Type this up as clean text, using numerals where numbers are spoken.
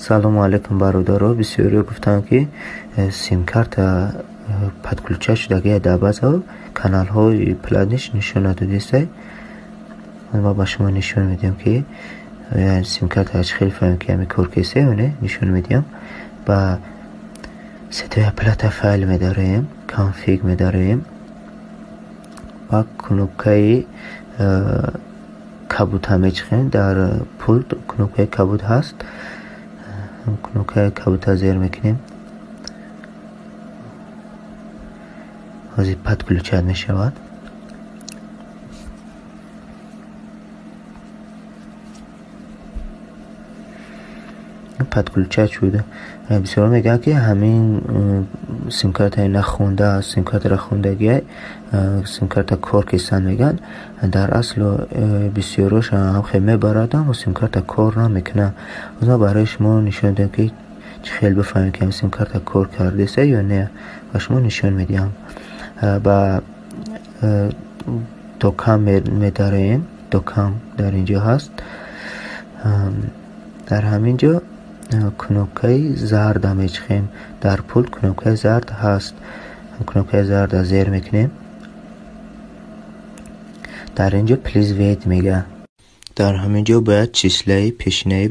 سلام علیکم برادرها. بسیاری گفتن که سیم کارت پدکلوچه شدگی در بعض کانال های پلانش نشون داده. ما با شما نشون میدیم که سیم کارت هاش خیلی فهم که همی کور کیسه اونه نشون میدیم. با ستوی پلات فایل میداریم، کانفیگ میداریم و کنوکه کبوت هم میچخیم. در پولت کنوکه کبوت هست، کنوکه کبوت زیر میکنیم. از این پدکلوچه میشود. پدکلوچه شده. بسیار میگه که همین سیم کارت نخونده، سیم کارت را خوندگی، سیم کارت کور کیسن میگن. در اصل بسیاروش هم خیلی برادم و سیم کارت کور نمیکنه. از ما برای شما نشون دادم که خیلی بفهمید که سیم کارت کور کرده سه یا نه و شما نشون میدیم. با دوکام میداریم، دوکام در اینجا هست. در همینجا کنوکه زرد هم میچخیم. در پول کنوکه زرد هست، کنوکه زرد زیر میکنیم. در اینجا پلیز وید میگه. در همینجا باید چیسله پیشینه